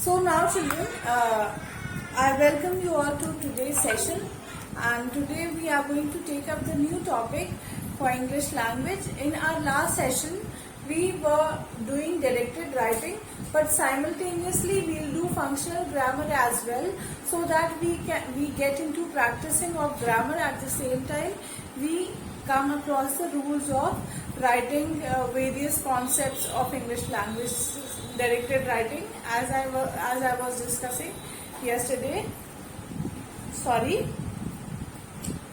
So now children, I welcome you all to today's session, and today we are going to take up the new topic for English language. In our last session we were doing directed writing, but simultaneously we will do functional grammar as well, so that we get into practicing of grammar at the same time. We come across the rules of writing various concepts of English language directed writing as I was discussing yesterday. Sorry.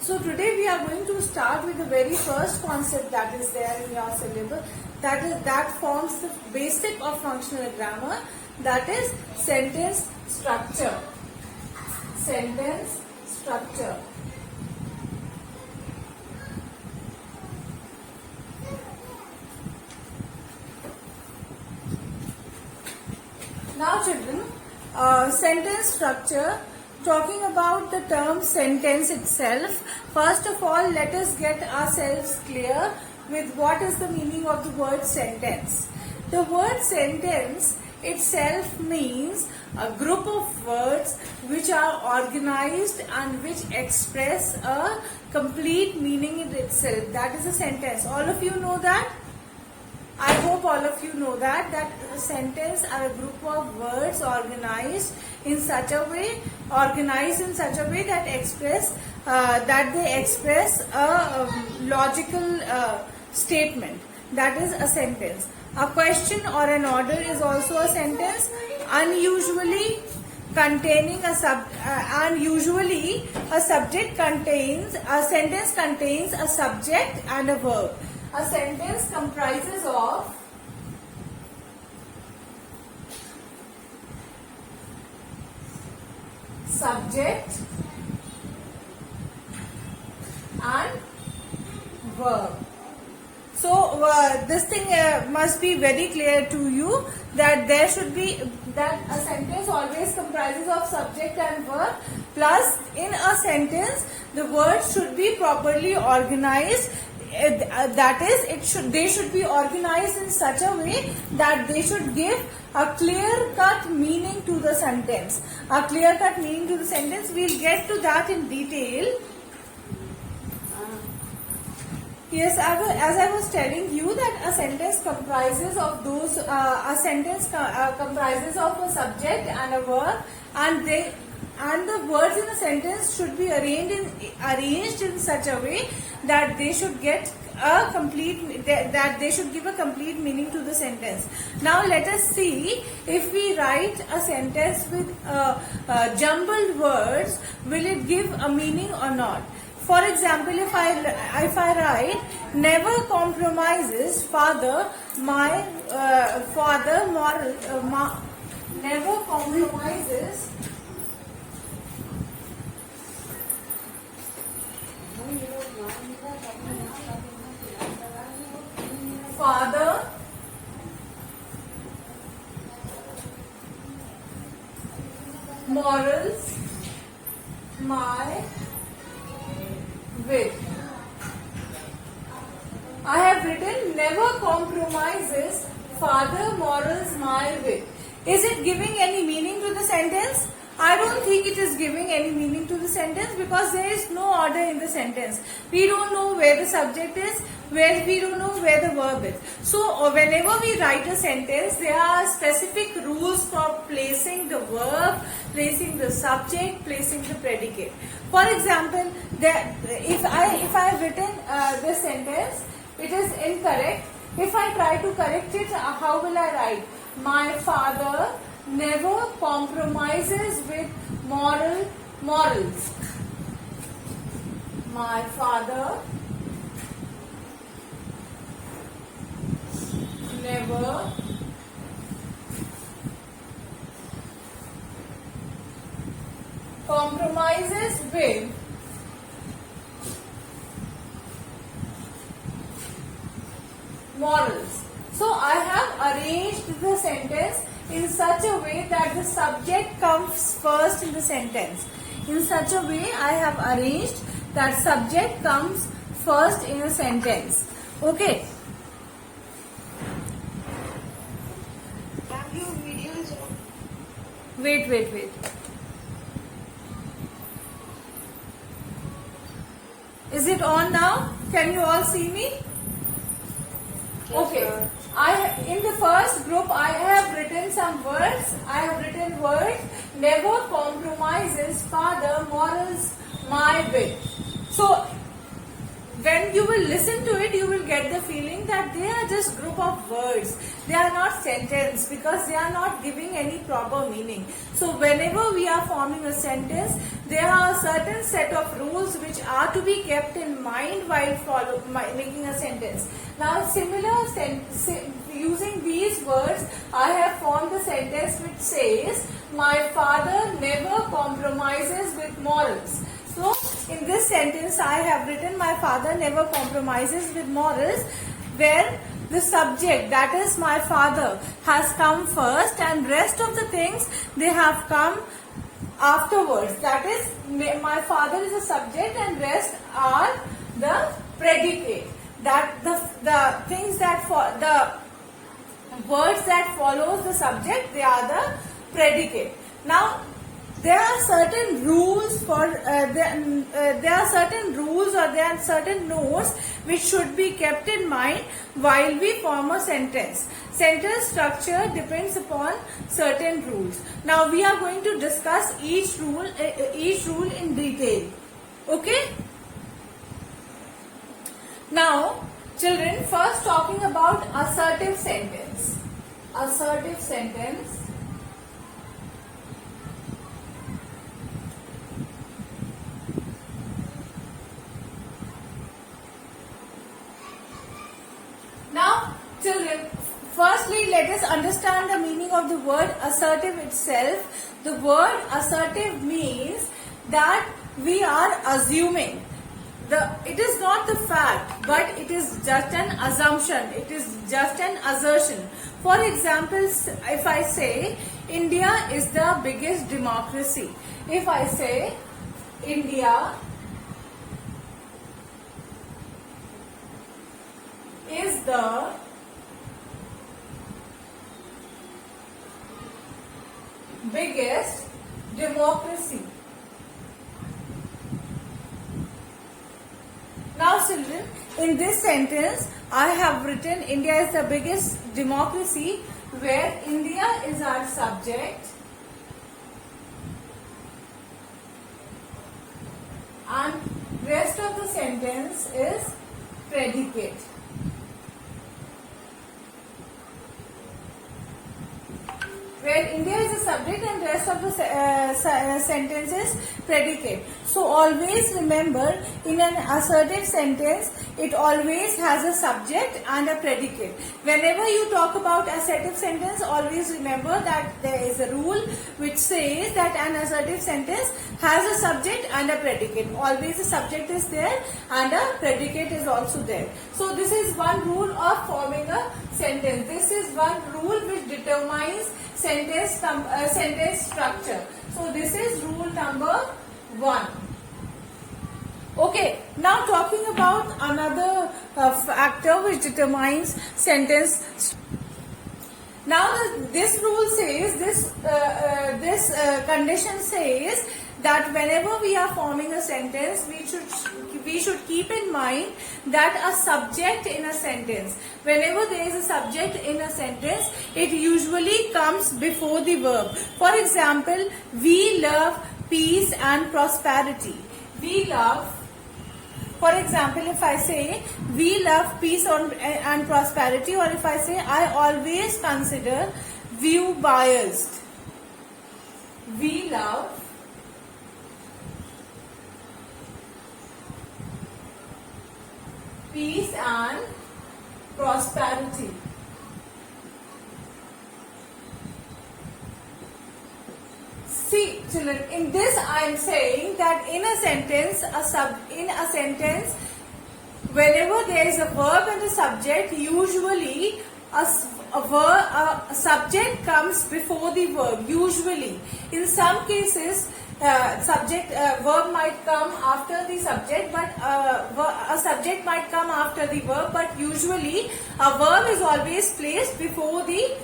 So today we are going to start with the very first concept that is there in your syllabus. That forms the basic of functional grammar. That is sentence structure. Sentence structure. Now children, sentence structure, talking about the term sentence itself, first of all let us get ourselves clear with what is the meaning of the word sentence. The word sentence itself means a group of words which are organized and which express a complete meaning in itself. That is a sentence. All of you know that? I hope all of you know that a sentence are a group of words organized in such a way that they express a logical statement. That is a sentence. A question or an order is also a sentence, usually a sentence contains a subject and a verb. A sentence comprises of subject and verb. So this thing must be very clear to you that a sentence always comprises of subject and verb, plus in a sentence the words should be properly organized. That is, they should be organized in such a way that they should give a clear-cut meaning to the sentence. A clear-cut meaning to the sentence. We'll get to that in detail. Yes, as I was telling you that a sentence comprises of comprises of a subject and a verb, and the words in a sentence should be arranged in such a way that they should give a complete meaning to the sentence. Now let us see, if we write a sentence with jumbled words, will it give a meaning or not? For example, if I write, never compromises father moral, never compromises father morals my with. I have written never compromises father morals my with. Is it giving any meaning to the sentence? I don't think it is giving any meaning to the sentence, because there is no order in the sentence. We don't know where the subject is, we don't know where the verb is. So whenever we write a sentence, there are specific rules for placing the verb, placing the subject, placing the predicate. For example, if I have written this sentence, it is incorrect. If I try to correct it, how will I write? My father never compromises with morals. My father never compromises with morals. So I have arranged the sentence in such a way that the subject comes first in the sentence. In such a way I have arranged that subject comes first in a sentence. Okay. Wait. Is it on now? Can you all see me? Okay. In the first group I have written some words. I have written words. Never compromises father morals my way. So when you will listen to it, you will get the feeling that they are just group of words. They are not sentence because they are not giving any proper meaning. So whenever we are forming a sentence, there are a certain set of rules which are to be kept in mind while making a sentence. Now using these words, I have formed a sentence which says, my father never compromises with morals. So, in this sentence, I have written my father never compromises with morals, where the subject, that is my father, has come first and rest of the things, they have come afterwards. That is, my father is the subject and rest are the predicate. That the things that the words that follows the subject, they are the predicate. Now, there are certain rules there are certain rules or there are certain notes which should be kept in mind while we form a sentence. Sentence structure depends upon certain rules. Now we are going to discuss each rule in detail. Okay? Now, children, first talking about assertive sentence. Assertive sentence. Now, children, firstly let us understand the meaning of the word assertive itself. The word assertive means that we are assuming. It is not the fact, but it is just an assumption. It is just an assertion. For example, if I say India is the biggest democracy. If I say India is the biggest democracy. Now children, in this sentence I have written India is the biggest democracy, where India is our subject and rest of the sentence is predicate. Where India is the subject and rest of the sentence is predicate. So always remember, in an assertive sentence, it always has a subject and a predicate. Whenever you talk about assertive sentence, always remember that there is a rule which says that an assertive sentence has a subject and a predicate. Always a subject is there and a predicate is also there. So this is one rule of forming a sentence. This is one rule which determines sentence structure. So this is rule number 1. Okay, now talking about another factor which determines sentence. Now this rule says, this condition says that whenever we are forming a sentence, we should keep in mind that a subject in a sentence, whenever there is a subject in a sentence, it usually comes before the verb. For example, we love peace and prosperity. We love, for example, if I say we love peace and prosperity, or if I say I always consider view biased. We love peace and prosperity. See, children, in this I am saying that in a sentence, whenever there is a verb and a subject, usually a subject comes before the verb. Usually, in some cases, verb might come after the subject, but a subject might come after the verb. But usually, a verb is always placed before the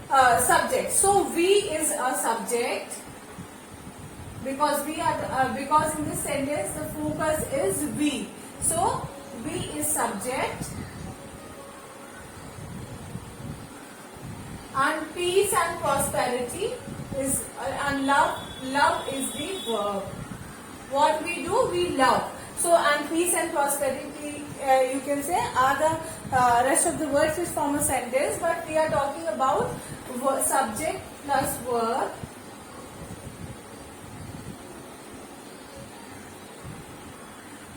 subject. So we is a subject because because in this sentence the focus is we. So we is subject and peace and prosperity is and love is the verb. What we do, we love. So and peace and prosperity you can say are the rest of the words which form a sentence, but we are talking about subject plus verb.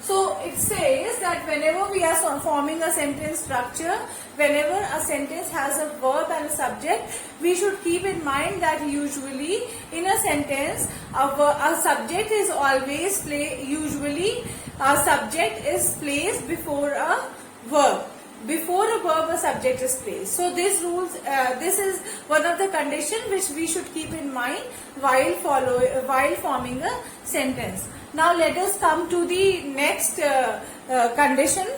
So it says that whenever we are forming a sentence structure, whenever a sentence has a verb and a subject, we should keep in mind that usually in a sentence a subject is always usually a subject is placed before a verb. Before a verb, a subject is placed. So this is one of the conditions which we should keep in mind while forming a sentence. Now let us come to the next condition.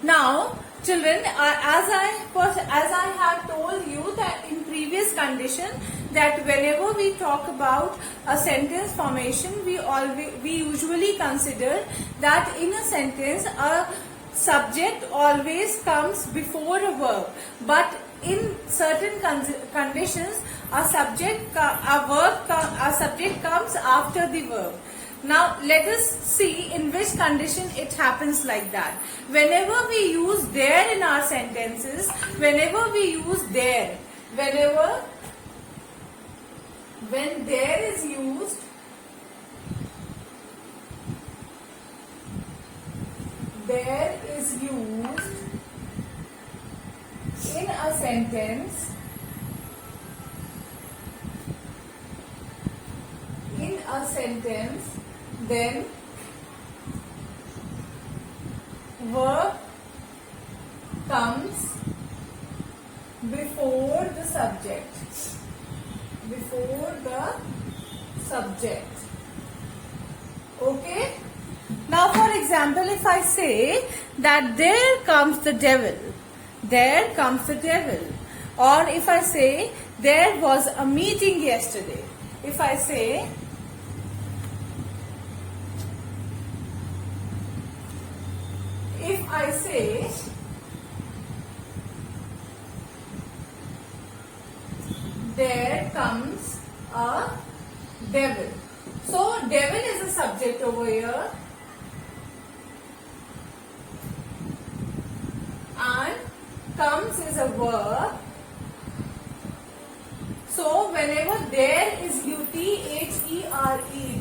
Now, children, as I have told you that in previous condition that whenever we talk about a sentence formation, we usually consider that in a sentence a subject always comes before a verb, but in certain conditions a subject comes after the verb. Now let us see in which condition it happens like that. Whenever we use there in our sentences, when there is used, in a sentence, then verb comes before the subject. Okay? Now for example, if I say that there comes the devil, or if I say there was a meeting yesterday, if I say there comes a devil. So devil is a subject over here and comes is a verb. So whenever there is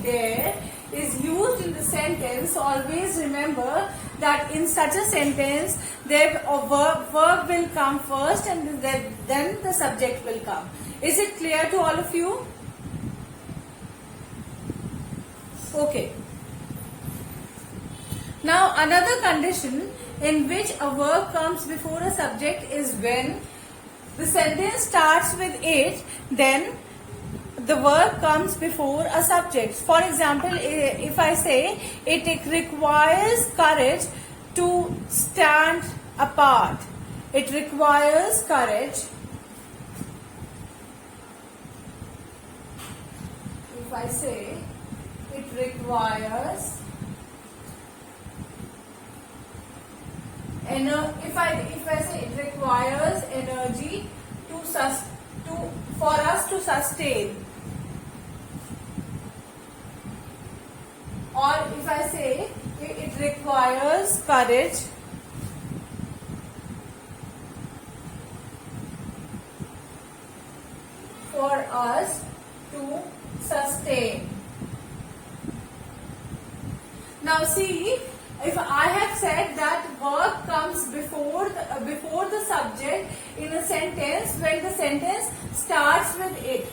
there is used in the sentence, always remember that in such a sentence there a verb will come first and then the subject will come. Is it clear to all of you? Okay. Now another condition in which a verb comes before a subject is when the sentence starts with it, then the verb comes before a subject. For example, if I say it requires courage to stand apart. It requires courage. If I say it requires if I say it requires energy for us to sustain, or if I say it requires courage for us to sustain. Now see, if I have said that verb comes before the subject in a sentence when the sentence starts with it,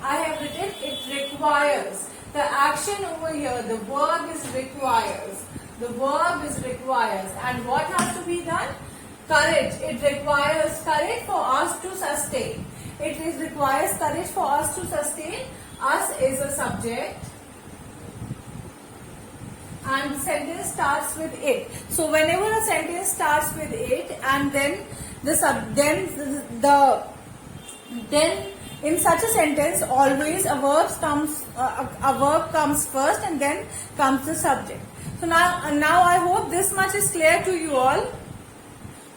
I have written it requires. The action over here, the verb is requires. The verb is requires. And what has to be done? Courage. It requires courage for us to sustain. It requires courage for us to sustain. Us is a subject. And the sentence starts with it. So whenever a sentence starts with it and then then in such a sentence always a verb comes first and then comes the subject. So now I hope this much is clear to you all.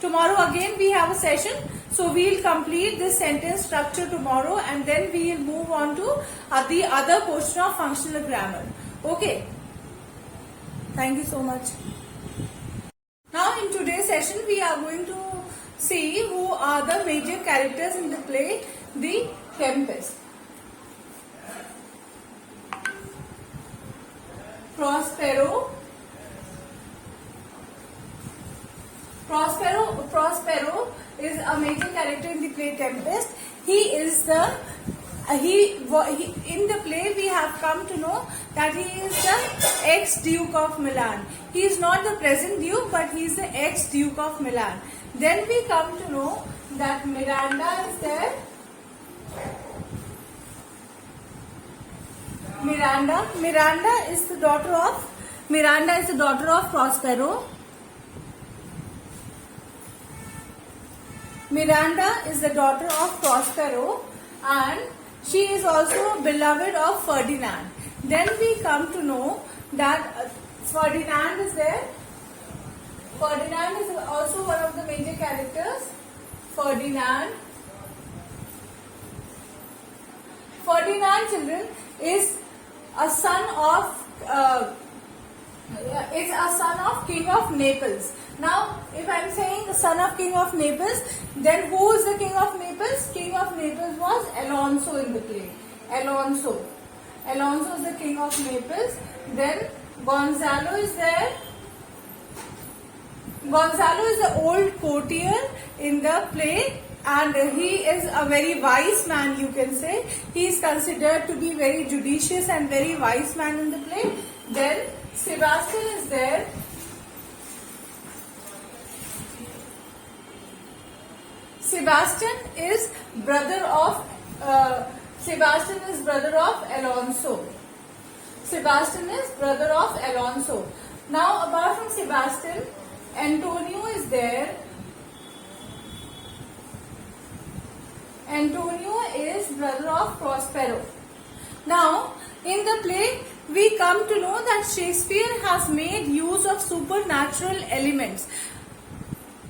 Tomorrow again we have a session, so we will complete this sentence structure tomorrow, and then we will move on to the other portion of functional grammar. Okay, thank you so much. Now in today's session we are going to see who are the major characters in the play The Tempest. Prospero is a major character in the play Tempest. He is the in the play we have come to know that he is the ex-Duke of Milan. He is not the present Duke, but he is the ex-Duke of Milan. Then we come to know that Miranda is there. Miranda is the daughter of Prospero. Miranda is the daughter of Prospero, and she is also beloved of Ferdinand. Then we come to know that Ferdinand is there. Ferdinand is also one of the major characters. Ferdinand, children, is a son of King of Naples. Now, if I am saying the son of King of Naples, then who is the King of Naples? King of Naples was Alonso in the play. Alonso is the King of Naples. Then Gonzalo is there. Gonzalo is the old courtier in the play, and he is a very wise man, you can say. He is considered to be very judicious and very wise man in the play. Then Sebastian is there. Sebastian is brother of Alonso. Now, apart from Sebastian, Antonio is there. Antonio is brother of Prospero. Now, in the play, we come to know that Shakespeare has made use of supernatural elements.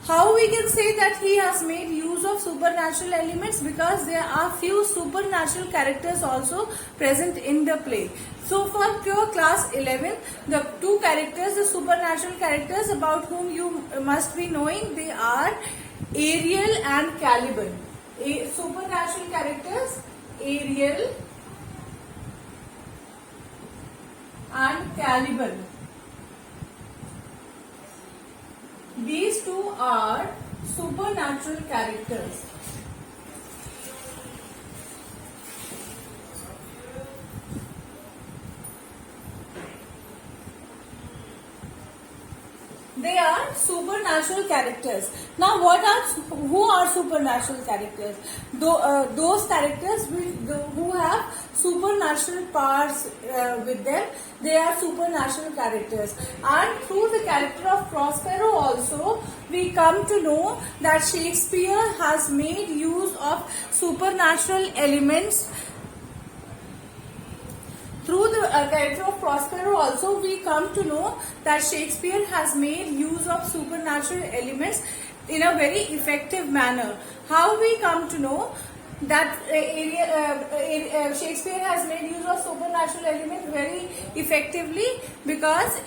How we can say that he has made use of supernatural elements? Because there are few supernatural characters also present in the play. So for pure class 11, the two characters, the supernatural characters about whom you must be knowing, they are Ariel and Caliban. Supernatural characters, Ariel and Caliban. These two are supernatural characters. They are supernatural characters. Now, who are supernatural characters? Those characters who have supernatural powers with them, they are supernatural characters. And through the character of Prospero also, we come to know that Shakespeare has made use of supernatural elements. Through the character of Prospero also, we come to know that Shakespeare has made use of supernatural elements in a very effective manner. How we come to know that Shakespeare has made use of supernatural elements very effectively? Because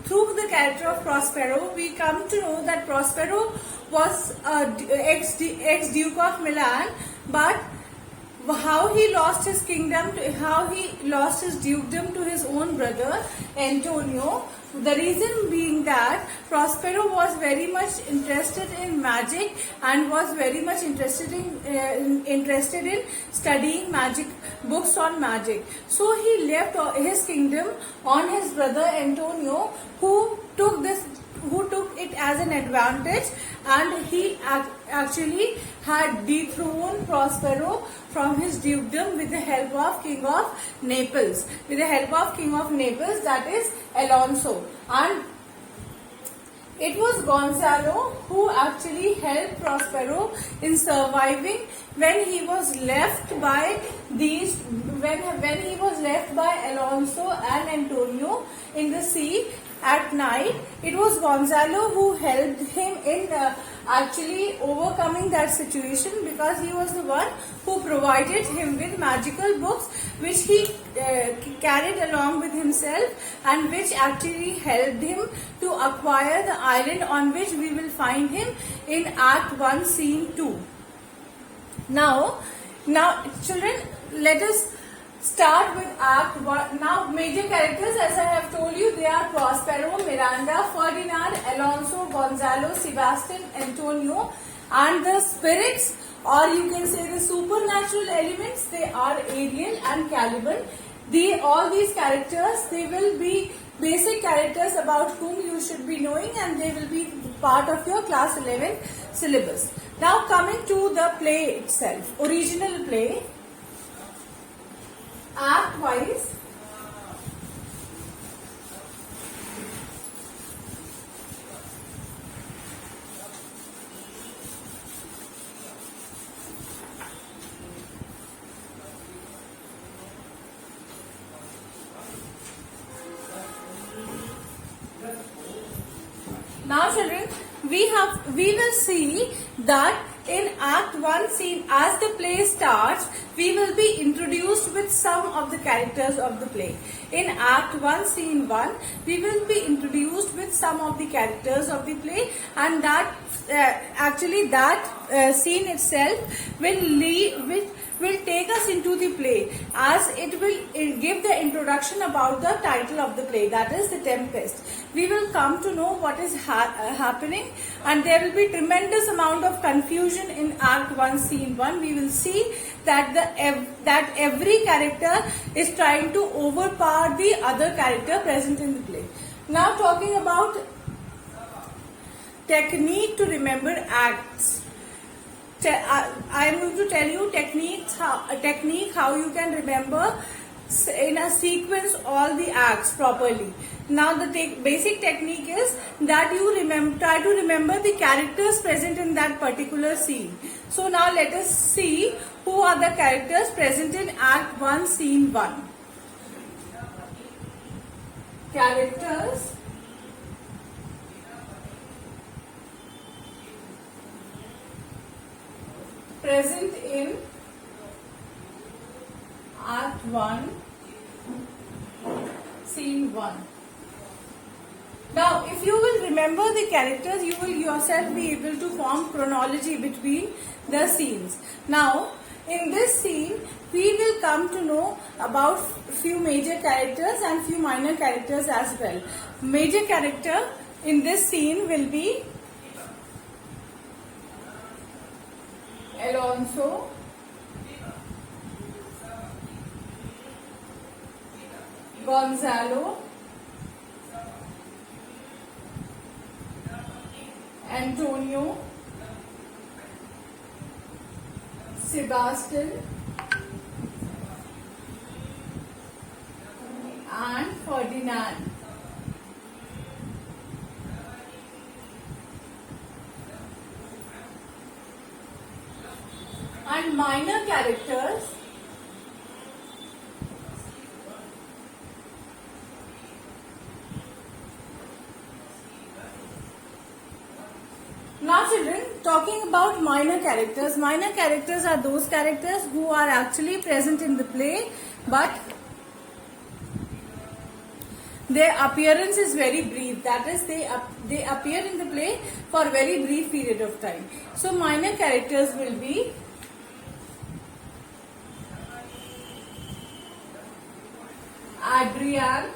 through the character of Prospero, we come to know that Prospero was ex-Duke of Milan, but how he lost his kingdom, how he lost his dukedom to his own brother Antonio. The reason being that Prospero was very much interested in magic and was very much interested in studying magic, books on magic. So he left his kingdom on his brother Antonio, who took it as an advantage, and he actually had dethroned Prospero from his dukedom with the help of King of Naples. That is Alonso. And It was Gonzalo who actually helped Prospero in surviving when he was left by when he was left by Alonso and Antonio in the sea at night. It was Gonzalo who helped him in actually overcoming that situation, because he was the one who provided him with magical books which he carried along with himself, and which actually helped him to acquire the island on which we will find him in Act 1 Scene 2. Now children, let us start with Act 1. Now major characters, as I have told you, they are Prospero, Miranda, Ferdinand, Alonso, Gonzalo, Sebastian, Antonio, and the spirits, or you can say the supernatural elements, they are Ariel and Caliban. All these characters, they will be basic characters about whom you should be knowing, and they will be part of your class 11 syllabus. Now coming to the play itself, original play, act wise. Now children, we will see that in Act 1 scene, as the play starts, we will be introduced with some of the characters of the play. In Act 1 Scene 1, we will be introduced with some of the characters of the play, and that scene itself will take us into the play, as it will give the introduction about the title of the play, that is The Tempest. We will come to know what is happening, and there will be tremendous amount of confusion in Act 1 Scene 1. We will see that that every character is trying to overpower the other character present in the play. Now talking about technique to remember acts. I am going to tell you technique how you can remember in a sequence all the acts properly. Now the basic technique is that you try to remember the characters present in that particular scene. So now let us see who are the characters present in Act 1 Scene 1. Characters present in Act 1 Scene 1. Now if you will remember the characters, you will yourself be able to form chronology between the scenes. Now in this scene, we will come to know about few major characters and few minor characters as well. Major character in this scene will be Alonso, Gonzalo, Antonio, Sebastian, and Ferdinand. And minor characters now children, talking about minor characters are those characters who are actually present in the play, but their appearance is very brief. That is, they appear in the play for a very brief period of time. So minor characters will be Adrian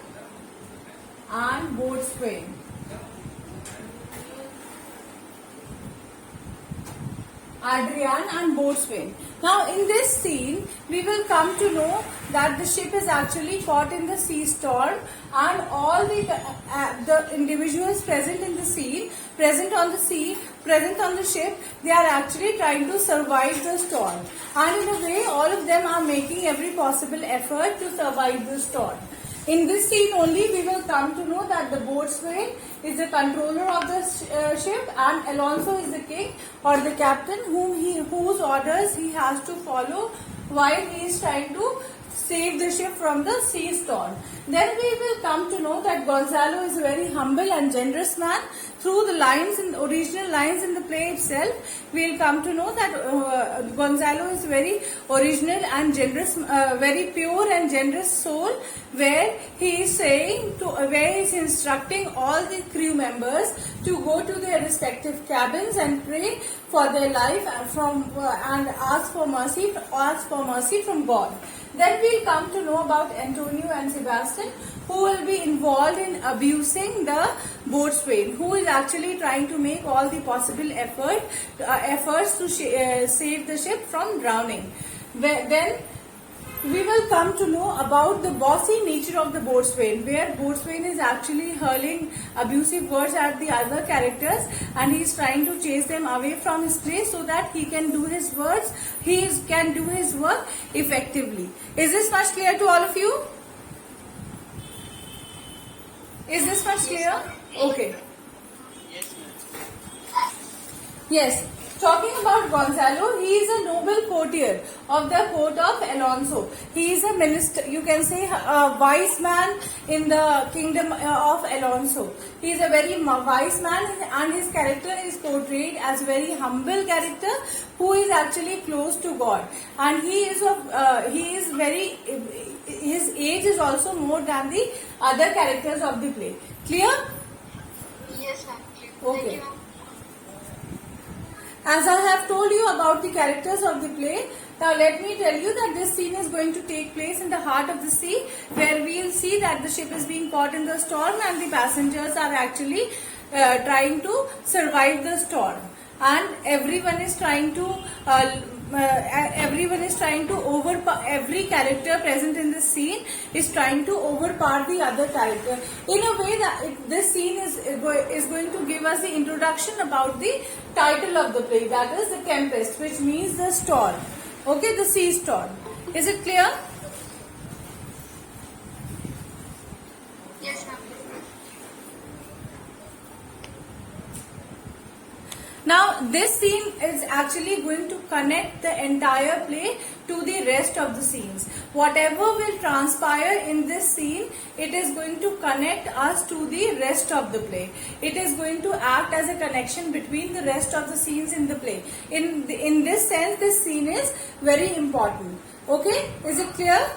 and Boatswain. Adrian and Boatswain. Now in this scene, we will come to know that the ship is actually caught in the sea storm, and all the individuals present in the scene, present on the ship, they are actually trying to survive the storm. And in a way, all of them are making every possible effort to survive the storm. In this scene only, we will come to know that the boatswain is the controller of the ship, and Alonso is the king or the captain, whose orders he has to follow while he is trying to save the ship from the sea storm. Then we will come to know that Gonzalo is a very humble and generous man. Through the lines, in the original lines in the play itself, we will come to know that Gonzalo is very original and generous, very pure and generous soul, where he is saying to, where he is instructing all the crew members to go to their respective cabins and pray for their life and ask for mercy from God. Then we'll come to know about Antonio and Sebastian, who will be involved in abusing the boatswain, who is actually trying to make all the possible efforts to save the ship from drowning. Then we will come to know about the bossy nature of the boatswain, where boatswain is actually hurling abusive words at the other characters, and he is trying to chase them away from his place so that he can do his work effectively. Is this much clear to all of you? Is this much clear? Okay. Yes, ma'am. Yes. Talking about Gonzalo, he is a noble courtier of the court of Alonso. He is a minister, you can say a wise man in the kingdom of Alonso. He is a very wise man, and his character is portrayed as a very humble character who is actually close to God. And his age is also more than the other characters of the play. Clear? Yes, ma'am. Okay. Thank you, ma'am. As I have told you about the characters of the play, now let me tell you that this scene is going to take place in the heart of the sea, where we will see that the ship is being caught in the storm and the passengers are actually trying to survive the storm, and everyone is trying to every character present in this scene is trying to overpower the other character. In a way, that this scene is going to give us the introduction about the title of the play, that is The Tempest, which means the storm. Okay, the sea storm. Is it clear? Yes, ma'am. Now, this scene is actually going to connect the entire play to the rest of the scenes. Whatever will transpire in this scene, it is going to connect us to the rest of the play. It is going to act as a connection between the rest of the scenes in the play. In this sense, this scene is very important. Okay, is it clear?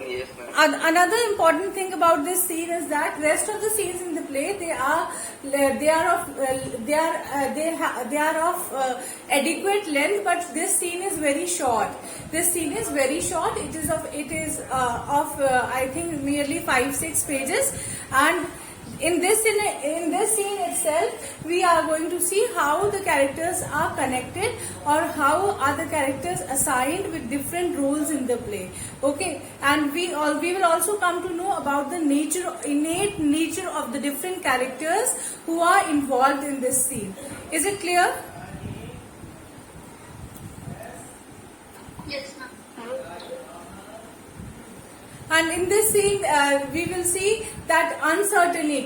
Yes, ma'am. Another important thing about this scene is that rest of the scenes in the play, they are of adequate length, but this scene is very short. This scene is very short. It is of I think merely 5-6 pages, and in this scene itself, we are going to see how the characters are connected, or how are the characters assigned with different roles in the play. Okay, and we will also come to know about the innate nature of the different characters who are involved in this scene. Is it clear? Yes, ma'am. And in this scene, we will see that uncertainty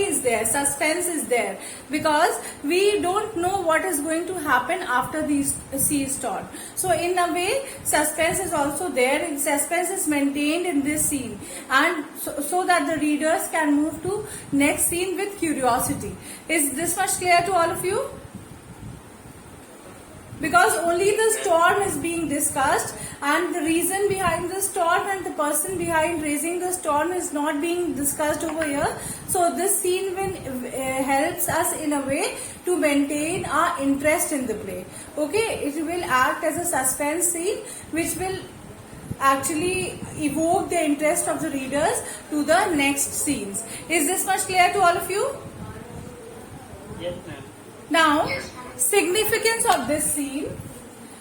is there, suspense is there, because we don't know what is going to happen after the sea storm. So in a way, suspense is also there, and suspense is maintained in this scene, and so that the readers can move to next scene with curiosity. Is this much clear to all of you? Because only the storm is being discussed, and the reason behind the storm and the person behind raising the storm is not being discussed over here. So this scene helps us in a way to maintain our interest in the play. Okay, it will act as a suspense scene which will actually evoke the interest of the readers to the next scenes. Is this much clear to all of you? Yes, ma'am. Now, Yes, ma'am. significance of this scene.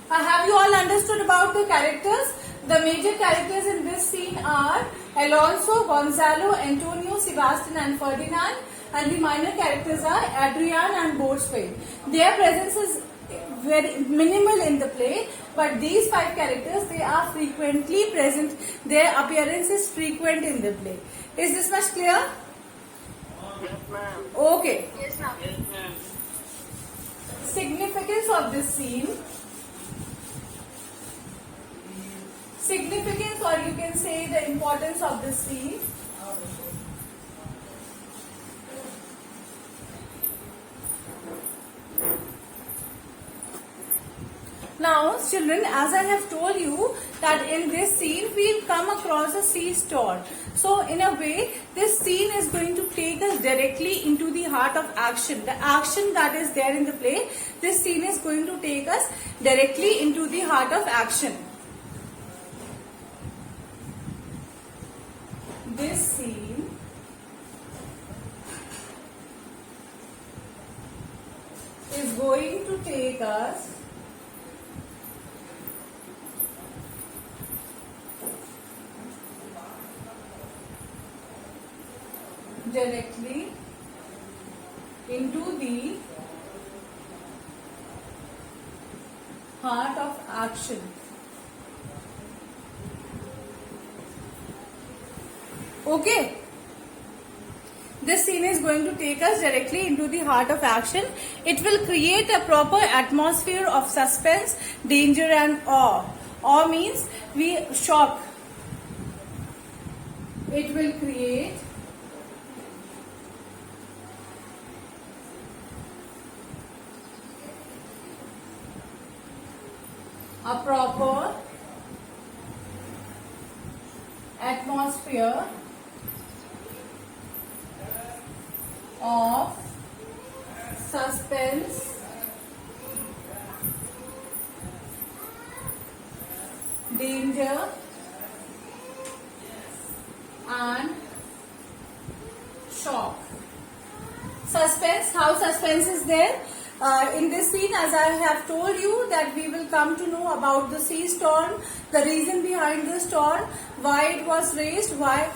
Have you all understood about the characters? The major characters in this scene are Alonso, Gonzalo, Antonio, Sebastian and Ferdinand, and the minor characters are Adrian and Boatswain. Their presence is very minimal in the play, but these 5 characters, they are frequently present. Their appearance is frequent in the play. Is this much clear? Yes, ma'am. Okay. Yes, ma'am. Yes, ma'am. Significance of this scene. Significance, or you can say the importance of this scene. Now, children, as I have told you that in this scene we'll come across a sea storm. So, in a way, this scene is going to take us directly into the heart of action. The action that is there in the play, this scene is going to take us directly into the heart of action. This scene is going to take us directly into the heart of action. Okay. This scene is going to take us directly into the heart of action. It will create a proper atmosphere of suspense, danger and awe. Awe means shock. It will create a proper atmosphere of suspense, danger and shock. Suspense, how suspense is there? In this scene, as I have told you, that we will come to know about the sea storm, the reason behind the storm, why it was raised, who are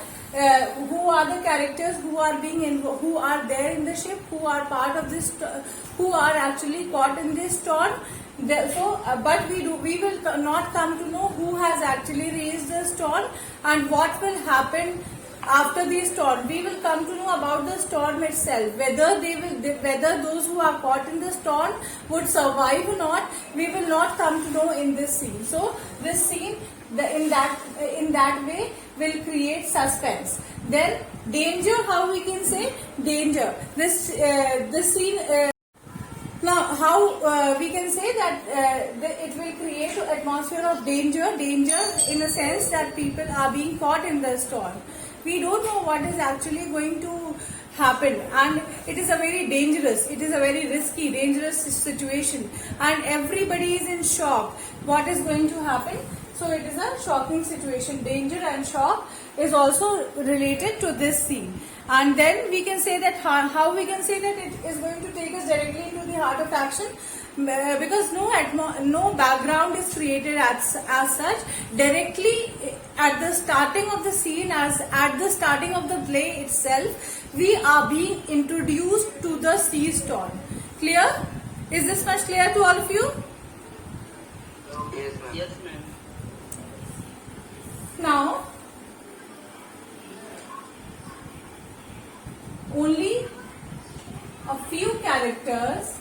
the characters who are who are there in the ship, who are part of this, who are actually caught in this storm. But we will not come to know who has actually raised the storm and what will happen after the storm. We will come to know about the storm itself, whether those who are caught in the storm would survive or not. We will not come to know in this scene. So this scene, in that way, will create suspense. Then danger, how we can say danger. This scene. Now, how we can say that it will create an atmosphere of danger in a sense that people are being caught in the storm. We don't know what is actually going to happen, and it is a very risky, dangerous situation, and everybody is in shock. What is going to happen? So it is a shocking situation. Danger and shock is also related to this scene. And then we can say that how we can say that it is going to take us directly into the heart of action, because no background is created as such. Directly at the starting of the scene, as at the starting of the play itself, we are being introduced to the sea storm. Clear? Is this much clear to all of you? Yes, ma'am. Yes, ma'am. Now, only a few characters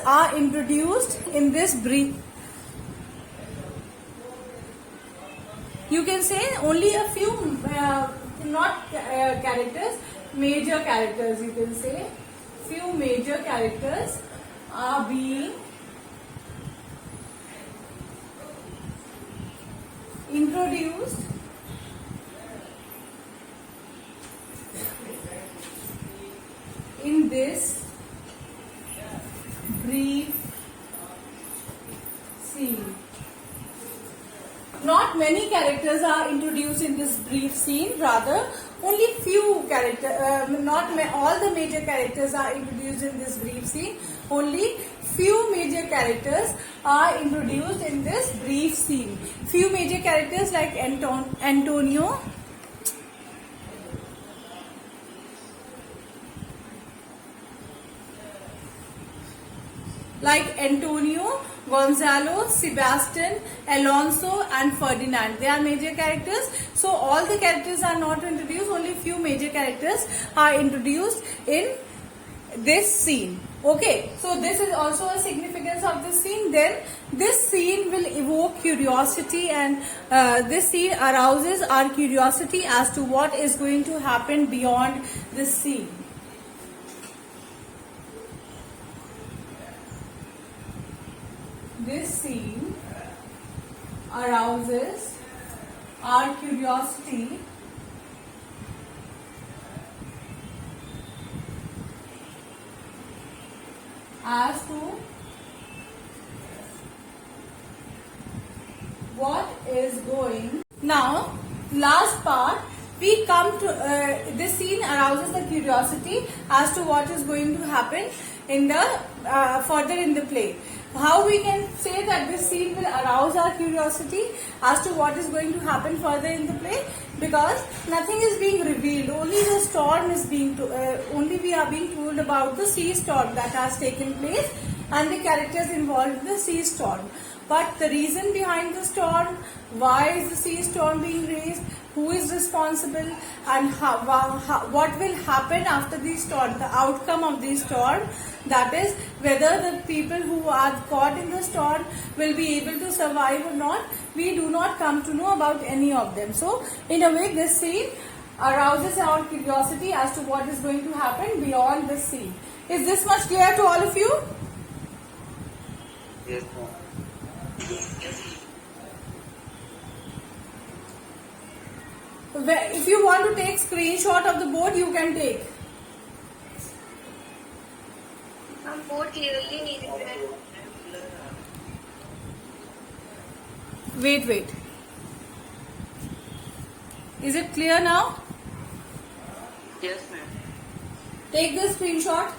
are introduced in this brief. You can say only a few, not characters, major characters, you can say. Few major characters are being introduced in this brief scene. Not many characters are introduced in this brief scene, rather only few characters, all the major characters are introduced in this brief scene. Only few major characters are introduced in this brief scene. Few major characters like like Antonio, Gonzalo, Sebastian, Alonso and Ferdinand. They are major characters. So all the characters are not introduced, only few major characters are introduced in this scene. Okay, so this is also a significance of this scene. Then this scene will evoke curiosity, and this scene arouses our curiosity as to what is going to happen beyond this scene. This scene arouses our curiosity as to what is going. Now, last part, we come to this scene arouses the curiosity as to what is going to happen in the further in the play. How we can say that this scene will arouse our curiosity as to what is going to happen further in the play? Because nothing is being revealed. Only the storm is being only we are being told about the sea storm that has taken place and the characters involved in the sea storm. But the reason behind the storm, why is the sea storm being raised, who is responsible, and what will happen after the storm, the outcome of the storm, that is whether the people who are caught in the storm will be able to survive or not, we do not come to know about any of them. So in a way, this scene arouses our curiosity as to what is going to happen beyond this scene. Is this much clear to all of you? Yes, ma'am. If you want to take screenshot of the board, you can take. Board clearly needed. Wait. Is it clear now? Yes, ma'am. Take the screenshot.